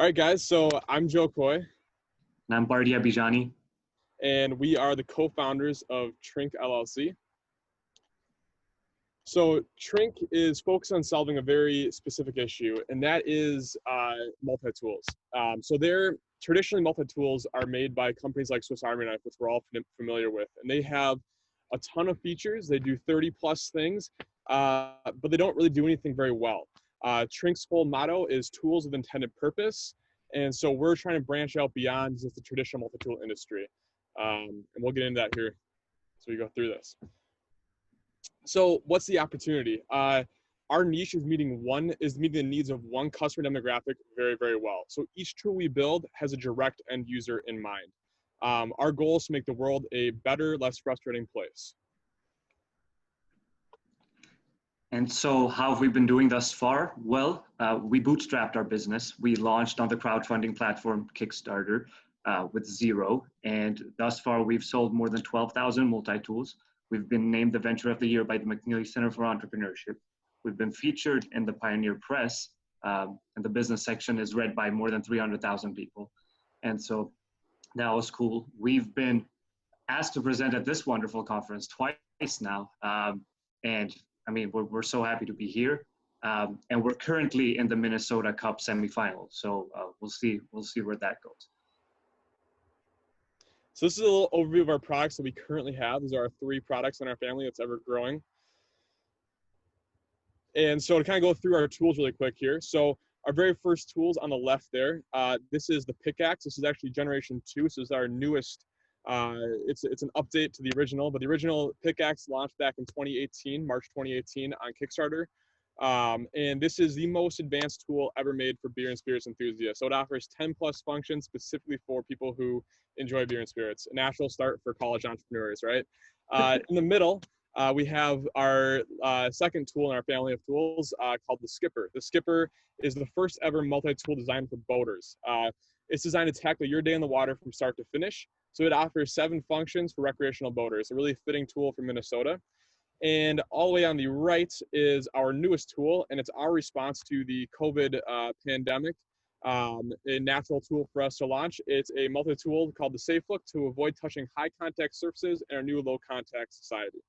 All right, guys. So I'm Joe Coy, And I'm Bardia Bijani. and we are the co-founders of Triink LLC. So Triink is focused on solving a very specific issue, and that is multi-tools. So they're traditionally multi-tools are made by companies like Swiss Army Knife, which we're all familiar with, and they have a ton of features. They do 30 plus things, but they don't really do anything very well. Triink's whole motto is tools with intended purpose. And so we're trying to branch out beyond just the traditional multi-tool industry. And we'll get into that here as we go through this. So what's the opportunity? Our niche is meeting the needs of one customer demographic very, very well. So each tool we build has a direct end user in mind. Our goal is to make the world a better, less frustrating place. And so how have we been doing thus far? Well, we bootstrapped our business. We launched on the crowdfunding platform Kickstarter with zero. And thus far, we've sold more than 12,000 multi-tools. We've been named the Venture of the Year by the McNeely Center for Entrepreneurship. We've been featured in the Pioneer Press, and the business section is read by more than 300,000 people. And so that was cool. We've been asked to present at this wonderful conference twice now. And I mean, we're so happy to be here. And we're currently in the Minnesota Cup semifinal. So we'll see where that goes. So this is a little overview of our products that we currently have. These are our 3 products in our family that's ever growing. And so to kind of go through our tools really quick here. So our very first tools on the left there, this is the pickaxe. This is actually generation 2. So this is our newest, it's an update to the original, but the original pickaxe launched back in 2018, March 2018 on Kickstarter. And this is the most advanced tool ever made for beer and spirits enthusiasts. So it offers 10 plus functions specifically for people who enjoy beer and spirits. A natural start for college entrepreneurs, right? In the middle, we have our second tool in our family of tools called the Skipper. The Skipper is the first ever multi-tool designed for boaters. It's designed to tackle your day in the water from start to finish. So it offers 7 functions for recreational boaters, a really fitting tool for Minnesota. And all the way on the right is our newest tool, and it's our response to the COVID pandemic. A natural tool for us to launch. It's a multi-tool called the Safe Look to avoid touching high contact surfaces in our new low contact society.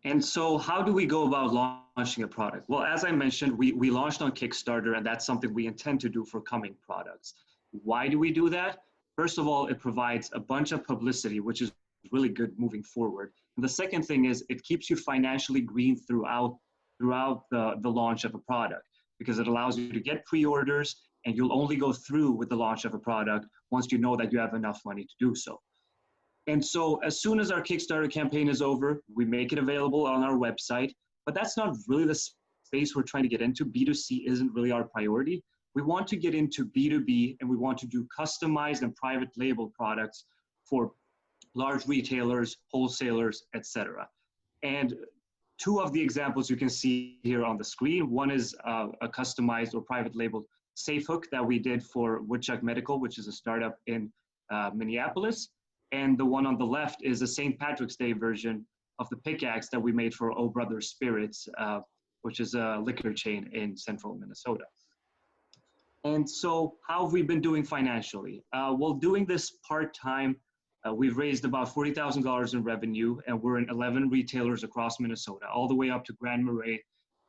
And so how do we go about launching a product? Well, as I mentioned, we launched on Kickstarter, and that's something we intend to do for coming products. Why do we do that? First of all, it provides a bunch of publicity, which is really good moving forward. And the second thing is it keeps you financially green throughout the launch of a product, because it allows you to get pre-orders, and you'll only go through with the launch of a product once you know that you have enough money to do so. And so as soon as our Kickstarter campaign is over, we make it available on our website, but that's not really the space we're trying to get into. B2C isn't really our priority. We want to get into B2B, and we want to do customized and private label products for large retailers, wholesalers, etc. And 2 of the examples you can see here on the screen. One is a customized or private labeled safe hook that we did for Woodchuck Medical, which is a startup in Minneapolis. And the one on the left is a St. Patrick's Day version of the pickaxe that we made for Oh Brother Spirits, which is a liquor chain in central Minnesota. And so how have we been doing financially? Well, doing this part-time, we've raised about $40,000 in revenue, and we're in 11 retailers across Minnesota, all the way up to Grand Marais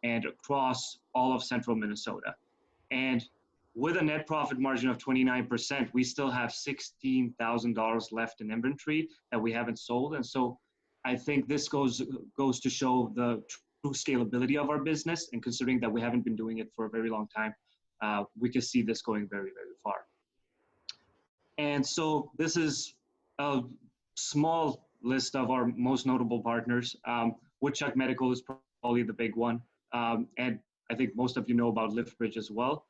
and across all of central Minnesota. And with a net profit margin of 29%, we still have $16,000 left in inventory that we haven't sold. And so I think this goes to show the true scalability of our business. And considering that we haven't been doing it for a very long time, we can see this going very, very far. And so this is a small list of our most notable partners. Woodchuck Medical is probably the big one. And I think most of you know about LiftBridge as well.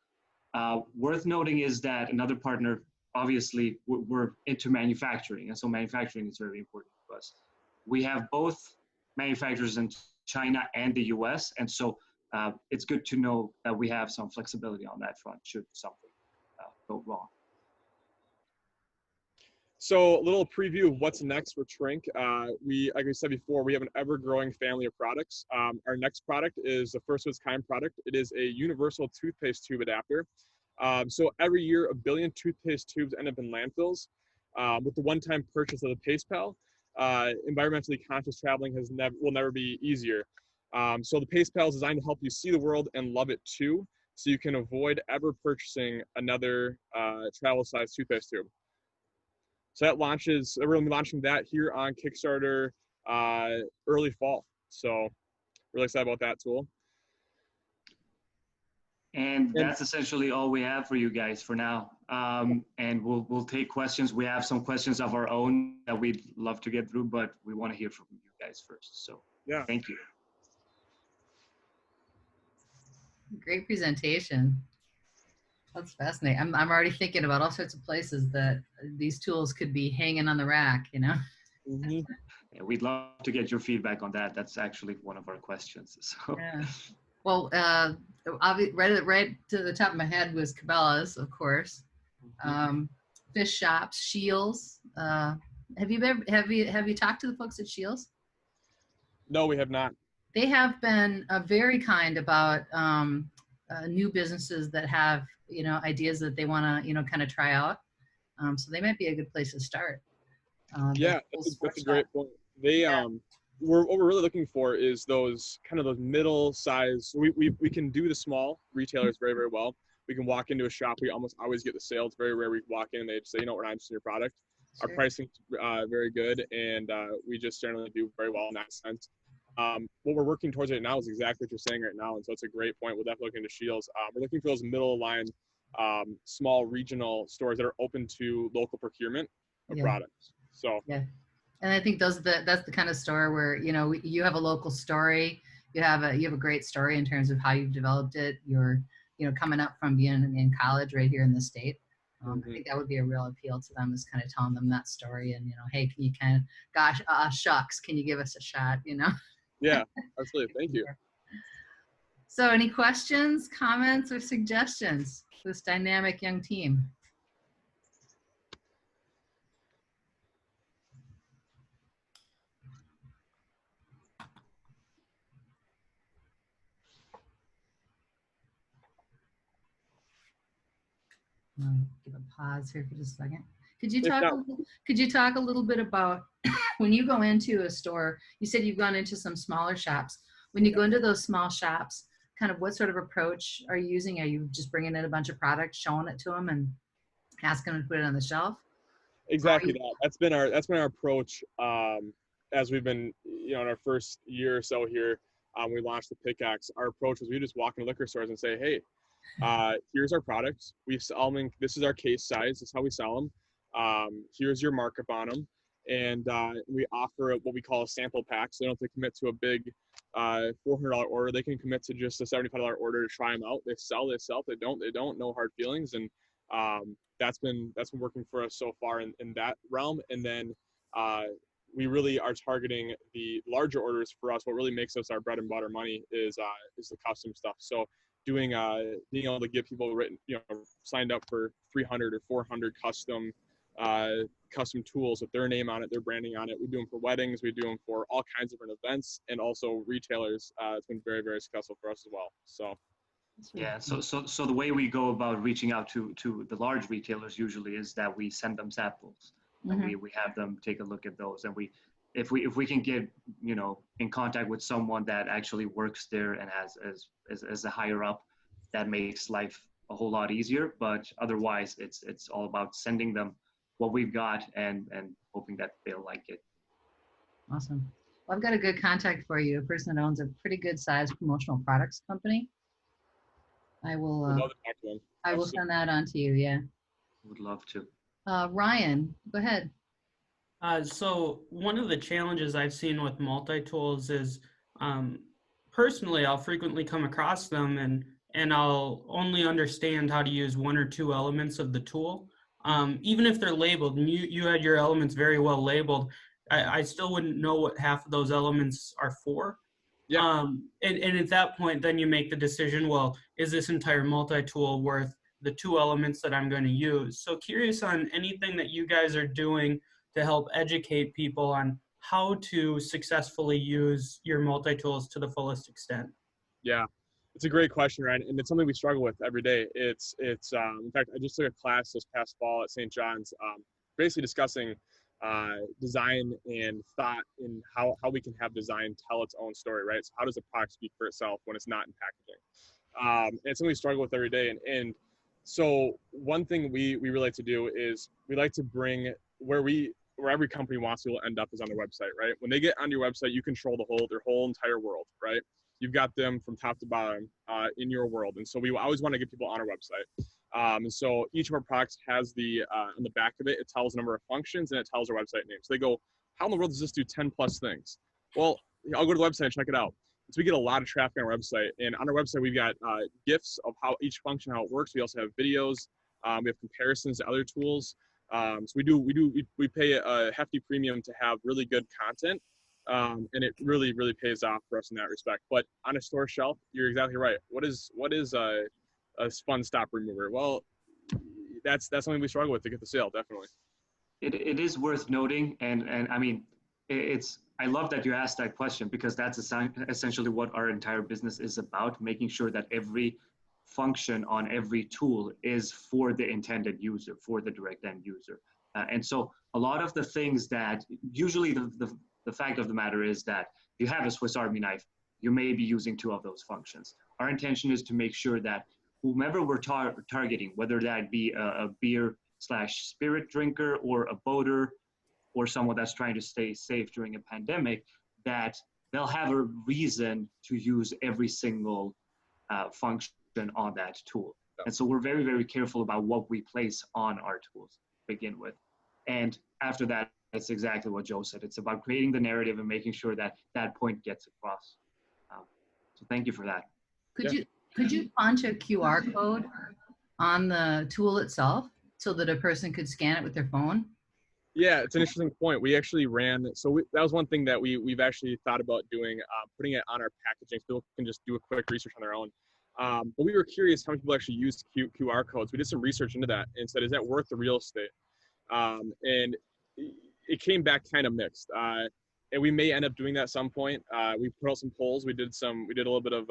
Worth noting is that another partner, obviously, we're into manufacturing. And so manufacturing is very important to us. We have both manufacturers in China and the US. And so it's good to know that we have some flexibility on that front should something go wrong. So a little preview of what's next for Triink. Like I said before, we have an ever-growing family of products. Our next product is the first of its kind product. It is a universal toothpaste tube adapter. So every year, 1 billion toothpaste tubes end up in landfills. With the one-time purchase of the Paste Pal, environmentally conscious traveling will never be easier. So the Paste Pal is designed to help you see the world and love it too, so you can avoid ever purchasing another travel-sized toothpaste tube. So that launches, we're going to be launching that here on Kickstarter early fall. So really excited about that tool. And that's essentially all we have for you guys for now. And we'll take questions. We have some questions of our own that we'd love to get through, but we want to hear from you guys first. So yeah, thank you. Great presentation. That's fascinating. I'm already thinking about all sorts of places that these tools could be hanging on the rack, you know? Mm-hmm. Yeah, we'd love to get your feedback on that. That's actually one of our questions. So. Yeah. Well, right to the top of my head was Cabela's, of course. Fish shops, Shields. Have you talked to the folks at Shields? No, we have not. They have been very kind about new businesses that have, you know, ideas that they want to, you know, kind of try out. So they might be a good place to start. Yeah, that's a great point. They, what we're really looking for is those middle size. We can do the small retailers very, very well. We can walk into a shop. We almost always get the sale. It's very rare we walk in and they just say, you know, we're not interested in your product. Sure. Our pricing's very good, and we just generally do very well in that sense. What we're working towards right now is exactly what you're saying right now, and so it's a great point. We'll definitely look into Shields. We're looking for those middle line, small regional stores that are open to local procurement of products. So yeah, and I think that's the kind of store where, you know, you have a local story. You have a great story in terms of how you've developed it. You're, you know, coming up from being in college right here in the state. I think that would be a real appeal to them, is kind of telling them that story and, you know, hey, can you kind of, gosh, shucks, can you give us a shot, you know? Yeah, absolutely. Thank you. So any questions, comments, or suggestions for this dynamic young team? Give a pause here for just a second. Could you talk a little bit about when you go into a store? You said you've gone into some smaller shops. When you go into those small shops, kind of what sort of approach are you using? Are you just bringing in a bunch of products, showing it to them, and asking them to put it on the shelf? Exactly that. That's been our approach as we've been, you know, in our first year or so here. We launched the pickaxe. Our approach was we just walk into liquor stores and say, hey, here's our products. We sell them. This is our case size. This is how we sell them. Here's your markup on them. And we offer what we call a sample pack. So they don't have to commit to a big $400 order. They can commit to just a $75 order to try them out. They sell. If they don't. No hard feelings. And that's been working for us so far in that realm. And then we really are targeting the larger orders for us. What really makes us our bread and butter money is the custom stuff. So being able to get people signed up for 300 or 400 custom tools with their name on it, their branding on it. We do them for weddings. We do them for all kinds of different events, and also retailers. It's been very, very successful for us as well. So. Yeah. So the way we go about reaching out to the large retailers usually is that we send them samples, and we have them take a look at those, and if we can get, you know, in contact with someone that actually works there and has as a higher up, that makes life a whole lot easier. But otherwise, it's all about sending them what we've got and hoping that they'll like it. Awesome. Well, I've got a good contact for you, a person that owns a pretty good sized promotional products company. I will send that on to you. Yeah. Would love to. Ryan, go ahead. So one of the challenges I've seen with multi-tools is, personally, I'll frequently come across them and I'll only understand how to use one or two elements of the tool. Even if they're labeled, and you had your elements very well labeled, I still wouldn't know what half of those elements are for. Yeah. And at that point, then you make the decision, well, is this entire multi-tool worth the two elements that I'm going to use. So curious on anything that you guys are doing to help educate people on how to successfully use your multi-tools to the fullest extent. Yeah, it's a great question, Ryan, and it's something we struggle with every day. It's in fact, I just took a class this past fall at St. John's, basically discussing design and thought in how we can have design tell its own story, right? So how does a product speak for itself when it's not in packaging? And it's something we struggle with every day. And so one thing we really like to do is we like to bring where every company wants to end up is on their website, right? When they get on your website, you control their whole entire world, right? You've got them from top to bottom in your world. And so we always want to get people on our website. And so each of our products has on the back of it, it tells the number of functions and it tells our website name. So they go, how in the world does this do 10 plus things? Well, I'll go to the website and check it out. So we get a lot of traffic on our website. And on our website, we've got GIFs of how each function, how it works. We also have videos. We have comparisons to other tools. So we pay a hefty premium to have really good content. And it really, really pays off for us in that respect. But on a store shelf, you're exactly right. What is a fun stop remover? Well, that's something we struggle with to get the sale, definitely. It is worth noting, and I mean, I love that you asked that question, because that's essentially what our entire business is about, making sure that every function on every tool is for the intended user, for the direct end user. And so a lot of the things that usually the fact of the matter is that if you have a Swiss Army knife, you may be using two of those functions. Our intention is to make sure that whomever we're targeting, whether that be a beer/spirit drinker or a boater or someone that's trying to stay safe during a pandemic, that they'll have a reason to use every single function on that tool. And so we're very, very careful about what we place on our tools to begin with. And after that, it's exactly what Joe said. It's about creating the narrative and making sure that that point gets across. So thank you for that. Could you punch a QR code on the tool itself so that a person could scan it with their phone? Yeah, it's an interesting point. We actually that was one thing that we've actually thought about doing, putting it on our packaging so people can just do a quick research on their own. But we were curious how many people actually use QR codes. We did some research into that and said, is that worth the real estate? And it came back kind of mixed. And we may end up doing that at some point. We put out some polls. We did a little bit of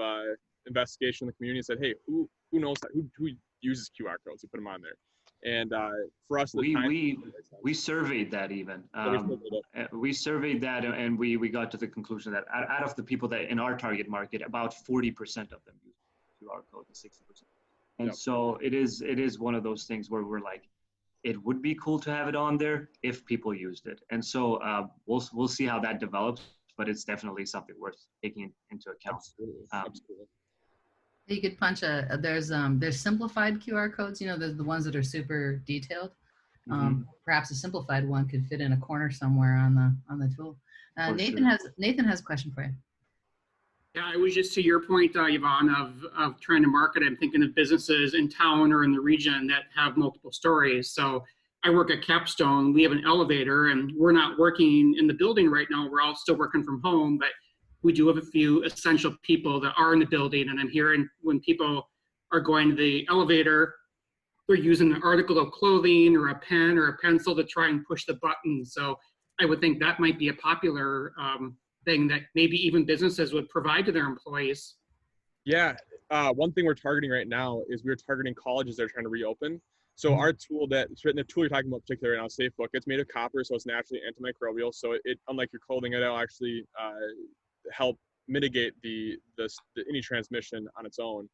investigation in the community and said, hey, who knows that? Who uses QR codes? We put them on there. And for us, we surveyed that even. We surveyed that, and we got to the conclusion that out of the people that in our target market, about 40% of them use QR code and 60%. And Yep. so it is one of those things where we're like, it would be cool to have it on there if people used it. And so we'll see how that develops, but it's definitely something worth taking into account. Absolutely. You could punch there's simplified QR codes, there's the ones that are super detailed. Perhaps a simplified one could fit in a corner somewhere on the tool. Nathan has a question for you. Yeah, it was just to your point, Yvonne, of trying to market. I'm thinking of businesses in town or in the region that have multiple stories. So I work at Capstone. We have an elevator, and we're not working in the building right now. We're all still working from home, but we do have a few essential people that are in the building. And I'm hearing when people are going to the elevator, they're using an article of clothing or a pen or a pencil to try and push the button. So I would think that might be a popular thing that maybe even businesses would provide to their employees. Yeah, one thing we're targeting right now is we're targeting colleges that are trying to reopen. So our tool the tool you're talking about particularly right now, SafeBook, it's made of copper, so it's naturally antimicrobial. So it unlike your clothing, it'll actually help mitigate any transmission on its own.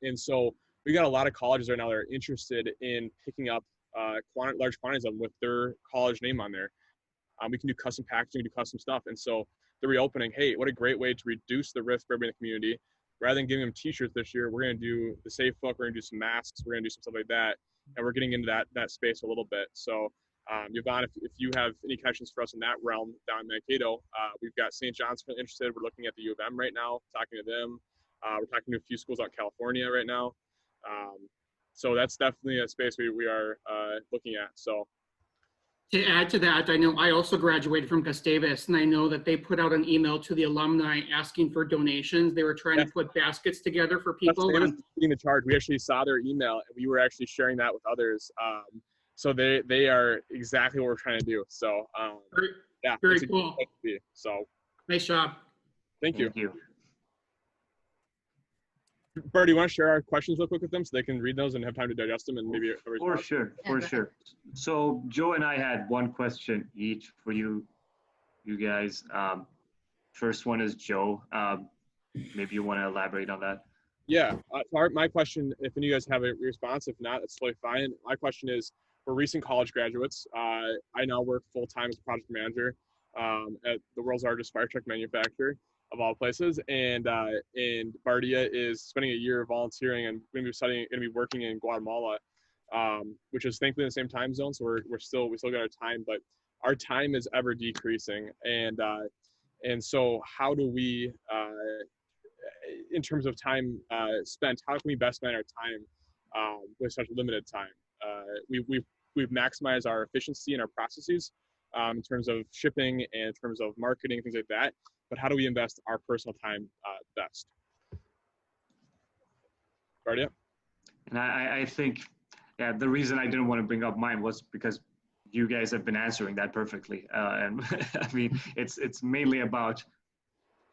And so we got a lot of colleges right now that are interested in picking up large quantities of them with their college name on there. We can do custom packaging, do custom stuff. And so the reopening, hey, what a great way to reduce the risk for everybody in the community. Rather than giving them t-shirts this year, we're going to do the SafeBook, we're going to do some masks, we're going to do some stuff like that. And we're getting into that space a little bit. So Yvonne, if you have any questions for us in that realm down in Mankato, we've got St. John's interested. We're looking at the U of M right now, talking to them. We're talking to a few schools out in California right now. So that's definitely a space we are looking at. So To add to that, I know I also graduated from Gustavus, and I know that they put out an email to the alumni asking for donations. They were trying to put baskets together for people. Gustavus was leading the charge. We actually saw their email, and we were actually sharing that with others. So they are exactly what we're trying to do. So yeah, very it's a cool. good place to be. So Nice job. thank you. Thank you. Bert, do you want to share our questions real quick with them so they can read those and have time to digest them and maybe For sure, for sure. So Joe and I had one question each for you guys. First one is Joe. Maybe you want to elaborate on that. Yeah, my question, if any of you guys have a response, if not, it's totally fine. My question is, for recent college graduates, I now work full-time as a project manager at the world's largest fire truck manufacturer of all places, and Bardia is spending a year volunteering and going to be working in Guatemala, which is thankfully in the same time zone, so we still got our time, but our time is ever decreasing, and so how do we, in terms of time spent, how can we best spend our time with such limited time? We've maximized our efficiency and our processes in terms of shipping and in terms of marketing, things like that. But how do we invest our personal time best? Bardia? And I think, yeah, the reason I didn't want to bring up mine was because you guys have been answering that perfectly. And I mean, it's mainly about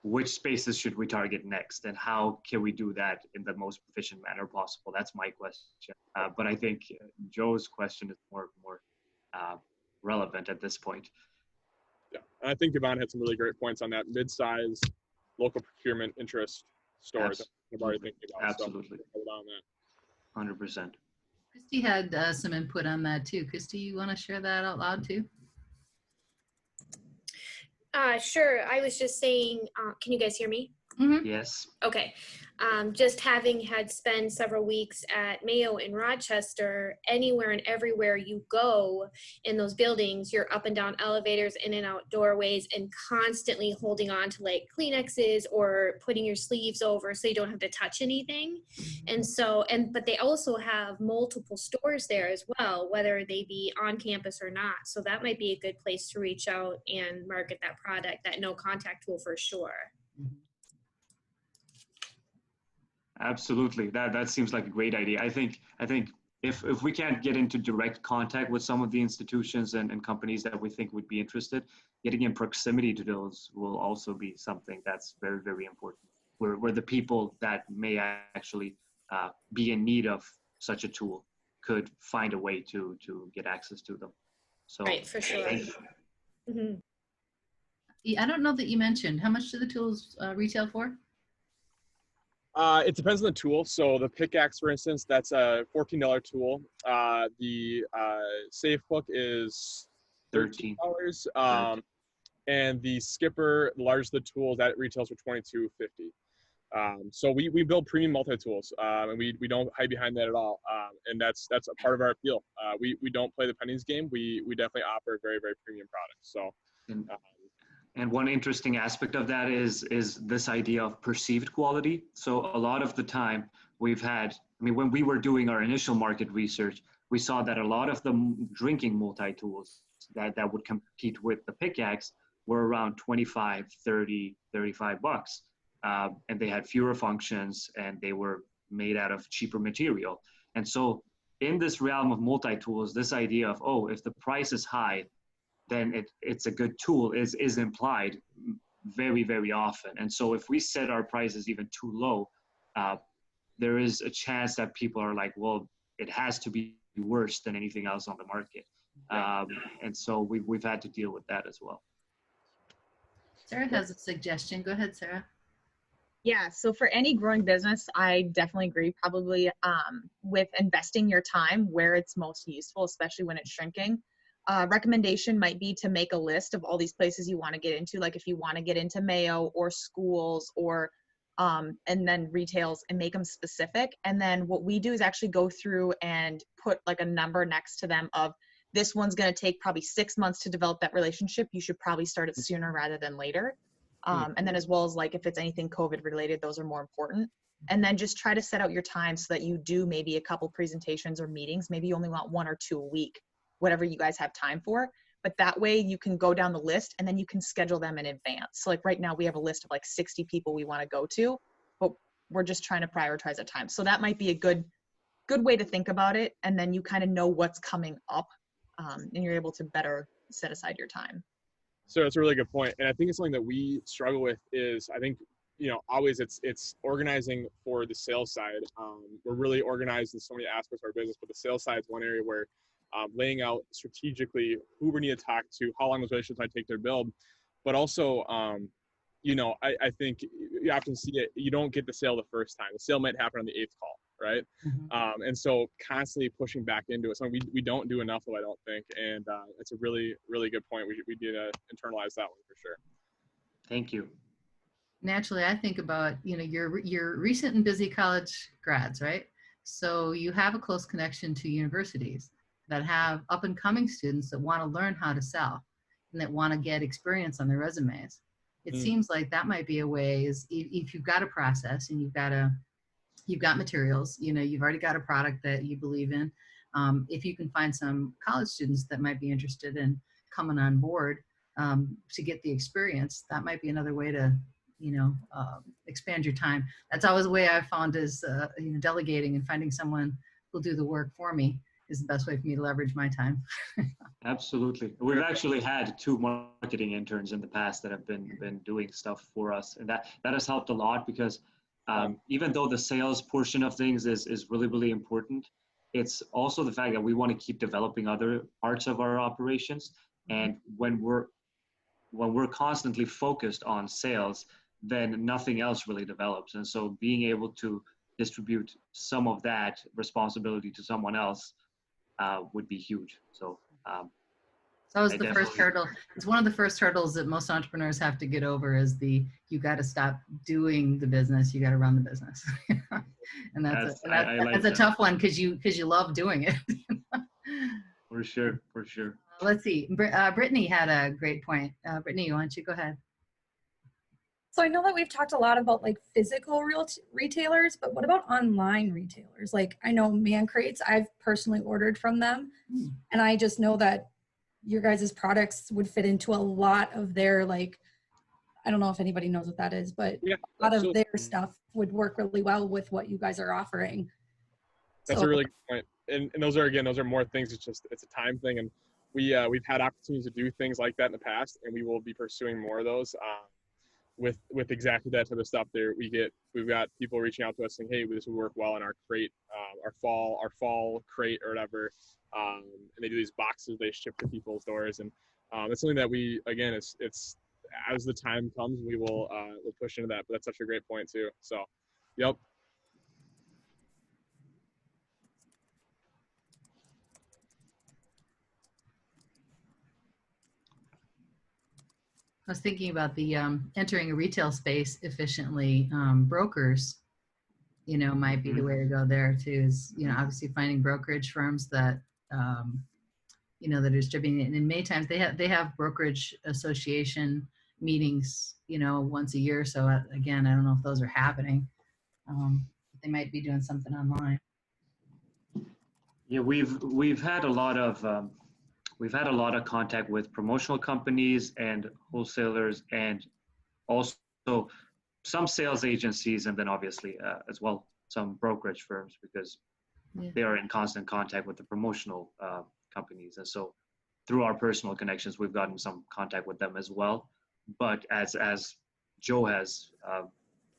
which spaces should we target next and how can we do that in the most efficient manner possible? That's my question. But I think Joe's question is more relevant at this point. Yeah, and I think Yvonne had some really great points on that mid-size local procurement interest stores. I've already thinking about. Absolutely. So on that. 100%. Christy had some input on that too. Christy, you want to share that out loud too? Sure. I was just saying, can you guys hear me? Mm-hmm. Yes. Okay. Just having had spent several weeks at Mayo in Rochester, anywhere and everywhere you go in those buildings, you're up and down elevators, in and out doorways, and constantly holding on to like Kleenexes or putting your sleeves over so you don't have to touch anything. And so, but they also have multiple stores there as well, whether they be on campus or not. So that might be a good place to reach out and market that product, that no contact tool for sure. Absolutely. That seems like a great idea. I think if we can't get into direct contact with some of the institutions and companies that we think would be interested, getting in proximity to those will also be something that's very, very important. Where the people that may actually be in need of such a tool could find a way to get access to them. So, right, for sure. Mm-hmm. I don't know that you mentioned, how much do the tools retail for? It depends on the tool. So the pickaxe, for instance, that's a $14 tool. The safe hook is $13. And the skipper, the largest of the tools, that retails for $22.50. So we build premium multi-tools, and we don't hide behind that at all. And that's a part of our appeal. We don't play the pennies game. We definitely offer very, very premium products. So. And one interesting aspect of that is this idea of perceived quality. So a lot of the time we've had, when we were doing our initial market research, we saw that a lot of the drinking multi-tools that would compete with the pickaxe were around 25, 30, 35 bucks. And they had fewer functions and they were made out of cheaper material. And so in this realm of multi-tools, this idea of, oh, if the price is high, then it's a good tool is implied very, very often. And so if we set our prices even too low, there is a chance that people are like, well, it has to be worse than anything else on the market. And so we've had to deal with that as well. Sarah has a suggestion. Go ahead, Sarah. Yeah, so for any growing business, I definitely agree probably with investing your time where it's most useful, especially when it's shrinking. Recommendation might be to make a list of all these places you want to get into, like if you want to get into Mayo or schools or and then retails, and make them specific. And then what we do is actually go through and put like a number next to them of this one's going to take probably 6 months to develop that relationship. You should probably start it sooner rather than later. And then as well as like if it's anything COVID related, those are more important. And then just try to set out your time so that you do maybe a couple presentations or meetings. Maybe you only want 1 or 2 a week, whatever you guys have time for, but that way you can go down the list and then you can schedule them in advance. So like right now we have a list of like 60 people we want to go to, but we're just trying to prioritize our time. So that might be a good way to think about it. And then you kind of know what's coming up, and you're able to better set aside your time. So that's a really good point. And I think it's something that we struggle with is, I think, always it's organizing for the sales side. We're really organized in so many aspects of our business, but the sales side is one area where laying out strategically who we need to talk to, how long those relationships might take to build, but also, I think you often see it, you don't get the sale the first time. The sale might happen on the 8th call, right? Mm-hmm. And so constantly pushing back into it, something we don't do enough of, I don't think. And it's a really, really good point. We need to internalize that one for sure. Thank you. Naturally, I think about, your recent and busy college grads, right? So you have a close connection to universities that have up and coming students that want to learn how to sell and that want to get experience on their resumes. It seems like that might be a way is if you've got a process and you've got materials, you've already got a product that you believe in. If you can find some college students that might be interested in coming on board to get the experience, that might be another way to, expand your time. That's always a way I've found is, delegating and finding someone who'll do the work for me is the best way for me to leverage my time. Absolutely. We've actually had 2 marketing interns in the past that have been doing stuff for us. And that has helped a lot because even though the sales portion of things is really, really important, it's also the fact that we want to keep developing other parts of our operations. And when we're constantly focused on sales, then nothing else really develops. And so being able to distribute some of that responsibility to someone else would be huge. So that was the first hurdle. It's one of the first hurdles that most entrepreneurs have to get over is you got to stop doing the business. You got to run the business. And that's a tough one because you love doing it. For sure. Let's see. Brittany had a great point. Brittany, why don't you go ahead? So I know that we've talked a lot about like physical retailers, but what about online retailers? Like I know Mancrates, I've personally ordered from them, and I just know that your guys' products would fit into a lot of their, like, I don't know if anybody knows what that is, but a lot of their stuff would work really well with what you guys are offering. That's a really good point. And those are more things. It's a time thing. And we've had opportunities to do things like that in the past, and we will be pursuing more of those. With exactly that type of stuff there, we've got people reaching out to us saying, hey, this would work well in our crate, our fall crate or whatever. And they do these boxes they ship to people's doors. And it's something that we, again, it's as the time comes, we'll push into that, but that's such a great point too. So, yep. I was thinking about the entering a retail space efficiently. Brokers, might be the way to go there too. Is obviously finding brokerage firms that that are distributing it. And in May times they have brokerage association meetings, once a year. So again, I don't know if those are happening. They might be doing something online. Yeah, we've had a lot of contact with promotional companies and wholesalers, and also some sales agencies, and then obviously as well some brokerage firms, because they are in constant contact with the promotional companies. And so through our personal connections, we've gotten some contact with them as well. But as Joe has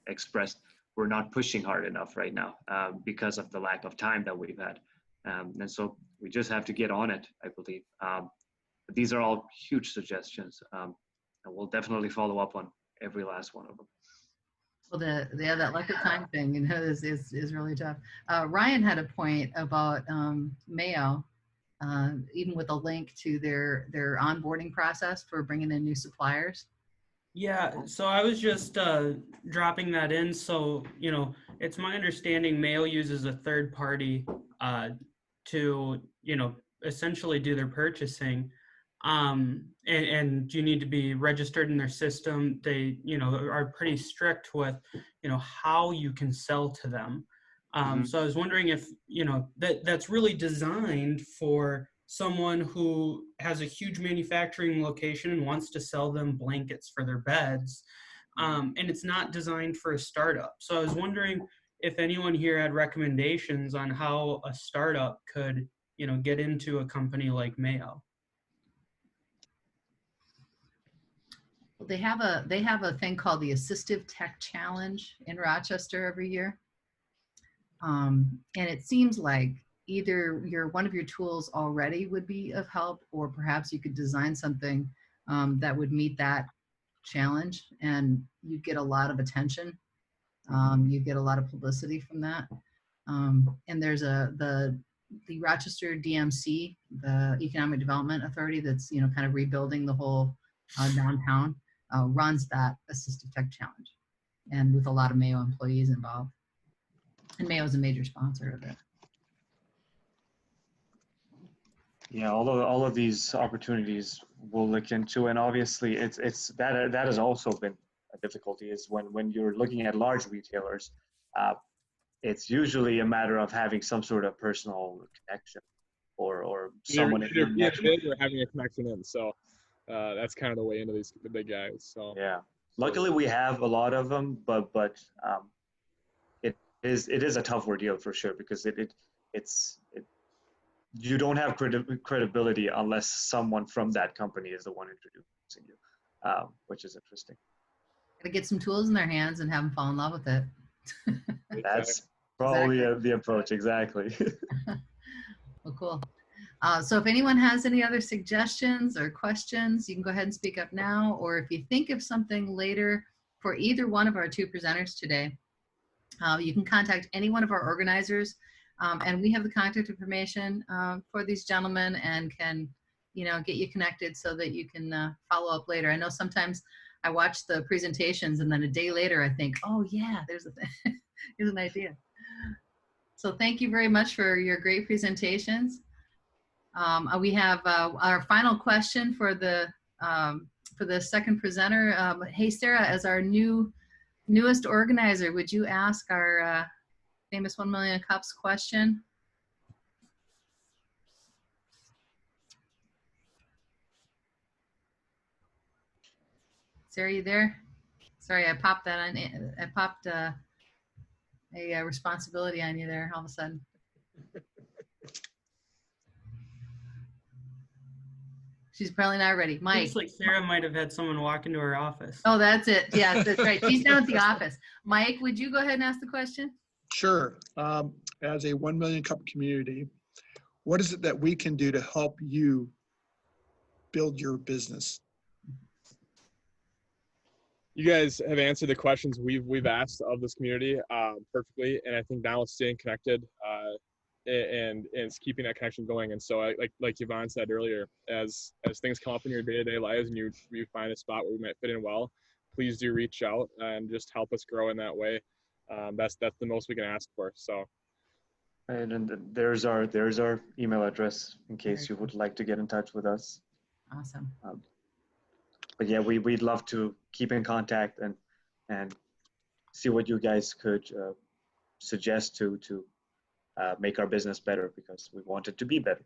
expressed, we're not pushing hard enough right now because of the lack of time that we've had. And so we just have to get on it, I believe. But these are all huge suggestions, and we'll definitely follow up on every last one of them. Well, that lack of time thing, is really tough. Ryan had a point about Mayo, even with a link to their onboarding process for bringing in new suppliers. Yeah, so I was just dropping that in. So, it's my understanding Mayo uses a third party to, essentially do their purchasing. And you need to be registered in their system. They, are pretty strict with, how you can sell to them. So I was wondering if, that's really designed for someone who has a huge manufacturing location and wants to sell them blankets for their beds. And it's not designed for a startup. So I was wondering if anyone here had recommendations on how a startup could, get into a company like Mayo. They have a thing called the Assistive Tech Challenge in Rochester every year. And it seems like either one of your tools already would be of help, or perhaps you could design something that would meet that challenge, and you get a lot of attention. You get a lot of publicity from that. And there's the Rochester DMC, the Economic Development Authority, that's kind of rebuilding the whole downtown, runs that Assistive Tech Challenge, and with a lot of Mayo employees involved. And Mayo is a major sponsor of it. Yeah, all of these opportunities we'll look into, and obviously it's that has also been a difficulty, is when you're looking at large retailers, it's usually a matter of having some sort of personal connection or someone in your network. Or having a connection in. So that's kind of the way into the big guys. So yeah, luckily we have a lot of them, but it is a tough ordeal for sure, because you don't have credibility unless someone from that company is the one introducing you, which is interesting. Gotta get some tools in their hands and have them fall in love with it. That's probably the approach, exactly. Well, cool. So if anyone has any other suggestions or questions, you can go ahead and speak up now, or if you think of something later for either one of our two presenters today, you can contact any one of our organizers, and we have the contact information for these gentlemen, and can get you connected so that you can follow up later. I know sometimes I watch the presentations and then a day later I think, oh yeah, there's here's an idea. So thank you very much for your great presentations. We have our final question for the second presenter. Hey Sarah, as our newest organizer, would you ask our famous 1 million cups question? Sarah, you there? Sorry, I popped that on. I popped a responsibility on you there all of a sudden. She's probably not ready. Mike. Looks like Sarah might have had someone walk into her office. Oh, that's it. Yes, that's right. She's down at the office. Mike, would you go ahead and ask the question? Sure. As a 1 million cup community, what is it that we can do to help you build your business? you guys have answered the questions we've asked of this community perfectly, and I think now it's staying connected and it's keeping that connection going. And so, like Yvonne said earlier, as things come up in your day-to-day lives and you find a spot where we might fit in well, please do reach out and just help us grow in that way. That's the most we can ask for. So. And there's our email address in case you would like to get in touch with us. Awesome. But yeah, we'd love to keep in contact and see what you guys could suggest to make our business better, because we want it to be better.